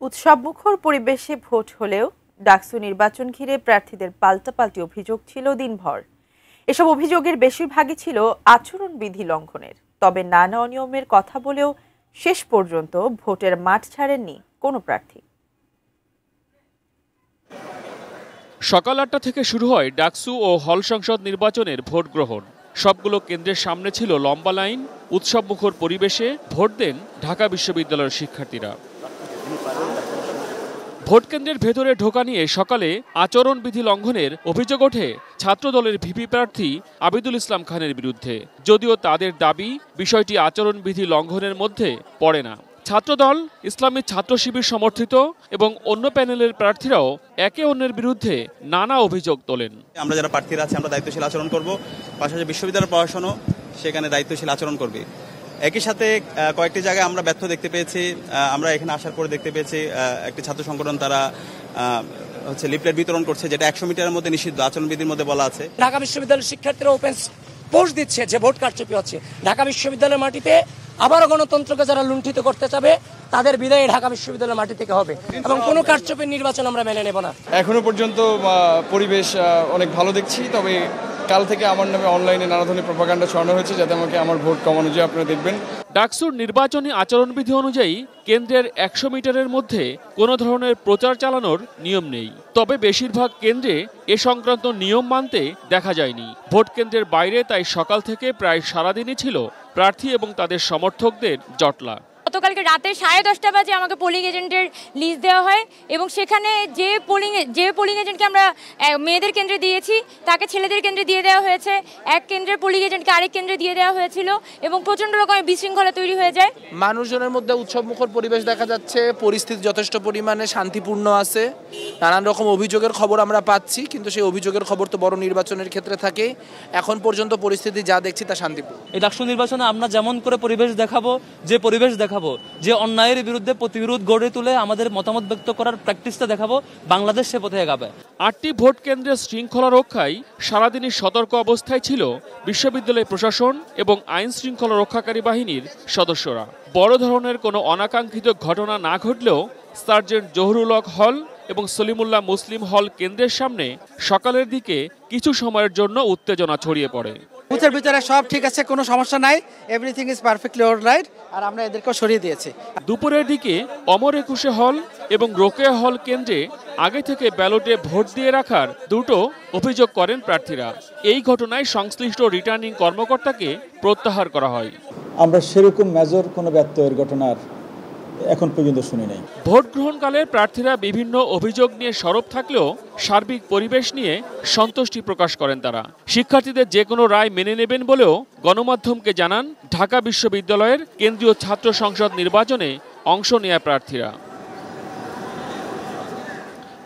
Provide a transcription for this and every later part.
উৎসবমুখর পরিবেশে ভোট হলেও ডাকসু নির্বাচন ঘিরে প্রার্থীদের পাল্টাপাল্টি অভিযোগ ছিল দিনভর। এসব অভিযোগের বেশিরভাগই ছিল আচরণবিধি লঙ্ঘনের। তবে নানা অনিয়মের কথা বলেও শেষ পর্যন্ত ভোটের মাঠ ছাড়েননি কোনো প্রার্থী। সকাল ৮টা থেকে শুরু হয় ডাকসু ও হল সংসদ নির্বাচনের ভোট গ্রহণ। সবগুলো কেন্দ্রের সামনে ছিল লম্বা লাইন। উৎসবমুখর পরিবেশে ভোট দেন ঢাকা বিশ্ববিদ্যালয়ের শিক্ষার্থীরা। ভোট কেন্দ্রের ভেতরে ঢোকা নিয়ে সকালে আচরণবিধি লঙ্ঘনের অভিযোগ ওঠে ছাত্রদলের ভিপি প্রার্থী আবিদুল ইসলাম খানের বিরুদ্ধে। যদিও তাদের দাবি বিষয়টি আচরণবিধি লঙ্ঘনের মধ্যে পড়ে না। ছাত্রদল, ইসলামী ছাত্র শিবির সমর্থিত এবং অন্য প্যানেলের প্রার্থীরাও একে অন্যের বিরুদ্ধে নানা অভিযোগ তোলেন। আমরা যারা প্রার্থীরা আছি আমরা দায়িত্বশীল আচরণ করব, পাশাপাশি বিশ্ববিদ্যালয়ের প্রশাসনও সেখানে দায়িত্বশীল আচরণ করবে। একই সাথে কয়েকটি জায়গায় আমরা ব্যর্থ দেখতে পেয়েছি। আমরা এখানে আসার পরে দেখতে পেয়েছি একটি ছাত্র সংগঠন তারা লিফলেট বিতরণ করছে, যেটা 100 মিটারের মধ্যে নিষিদ্ধ, আচরণবিধির মধ্যে বলা আছে। ঢাকা বিশ্ববিদ্যালয়ের শিক্ষার্থীরা ওপেন পোস্ট দিচ্ছে যে ভোট কারচুপি হচ্ছে। ঢাকা বিশ্ববিদ্যালয়ের মাটিতে আবারও গণতন্ত্রকে যারা লুণ্ঠিত করতে চাবে তাদের বিদায় ঢাকা বিশ্ববিদ্যালয়ের মাটি থেকে হবে এবং কোনো কারচুপির নির্বাচন আমরা মেনে নেব না। এখনো পর্যন্ত পরিবেশ অনেক ভালো দেখছি, তবে কাল থেকে আমার নামে অনলাইনে নানা ধরনের প্রপাগান্ডা ছড়ানো হয়েছে যাতে আমাকে আমার ভোট কম অনুযায়ী আপনারা দেখবেন। ডাকসুর নির্বাচনী আচরণবিধি অনুযায়ী কেন্দ্রের 100 মিটারের মধ্যে কোনো ধরনের প্রচার চালানোর নিয়ম নেই। তবে বেশিরভাগ কেন্দ্রে এ সংক্রান্ত নিয়ম মানতে দেখা যায়নি। ভোট কেন্দ্রের বাইরে তাই সকাল থেকে প্রায় সারাদিনই ছিল প্রার্থী এবং তাদের সমর্থকদের জটলা। গতকালকে রাতে 10:30 বাজে আমাকে পোলিং এজেন্টের লিস্ট দেওয়া হয় এবং সেখানে যে পোলিং এজেন্টকে আমরা মেয়েদের কেন্দ্রে দিয়েছি তাকে ছেলেদের কেন্দ্রে দিয়ে দেওয়া হয়েছে। এক কেন্দ্রের পোলিং এজেন্টকে আরেক কেন্দ্রে দিয়ে দেওয়া হয়েছিল এবং প্রচণ্ড রকমের বিশৃঙ্খলা তৈরি হয়ে যায়। মানুষজনের মধ্যে উৎসবমুখর পরিবেশ দেখা যাচ্ছে, পরিস্থিতি যথেষ্ট পরিমাণে শান্তিপূর্ণ আছে। নানান রকম অভিযোগের খবর আমরা পাচ্ছি, কিন্তু সেই অভিযোগের খবর তো বড় নির্বাচনের ক্ষেত্রে থাকে। এখন পর্যন্ত পরিস্থিতি যা দেখছি তা শান্তিপূর্ণ। এই ডাকসু নির্বাচনে আমরা যেমন করে পরিবেশ দেখাবো, যে অন্যায়ের বিরুদ্ধে প্রতিবিরোধ গড়ে তুলে আমাদের মতামত ব্যক্ত করার প্র্যাকটিসটা দেখাবো, বাংলাদেশ সে পথে এগাবে। 8টি ভোট কেন্দ্রের শৃঙ্খলা রক্ষায় সারাদিনই সতর্ক অবস্থায় ছিল বিশ্ববিদ্যালয় প্রশাসন এবং আইন শৃঙ্খলা রক্ষাকারী বাহিনীর সদস্যরা। বড় ধরনের কোনো অনাকাঙ্ক্ষিত ঘটনা না ঘটলেও সার্জেন্ট জহুরুল হক হল এবং সলিমুল্লাহ মুসলিম হল কেন্দ্রের সামনে সকালের দিকে কিছু সময়ের জন্য উত্তেজনা ছড়িয়ে পড়ে। বুথের ভিতরে সব ঠিক আছে, কোনো সমস্যা নাই, এভরিথিং ইজ পারফেক্টলি অলরাইট, আর আমরা এদেরকেও সরিয়ে দিয়েছি। দুপুরের দিকে অমর একুশে হল এবং রোকেয়া হল কেন্দ্রে আগে থেকে ব্যালটে ভোট দিয়ে রাখার দুটো অভিযোগ করেন প্রার্থীরা। এই ঘটনায় সংশ্লিষ্ট রিটার্নিং কর্মকর্তাকে প্রত্যাহার করা হয়। আমরা সেরকম মেজর কোনো ব্যত্যয়ের ঘটনার এখন পর্যন্ত শুনি নাই। ভোট গ্রহণকালে প্রার্থীরা বিভিন্ন অভিযোগ নিয়ে সরব থাকলেও সার্বিক পরিবেশ নিয়ে সন্তুষ্টি প্রকাশ করেন তারা। শিক্ষার্থীদের যে কোনো রায় মেনে নেবেন বলেও গণমাধ্যমকে জানান ঢাকা বিশ্ববিদ্যালয়ের কেন্দ্রীয় ছাত্র সংসদ নির্বাচনে অংশ নেয়া প্রার্থীরা।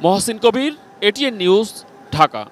মহসিন কবির, এটিএন নিউজ, ঢাকা।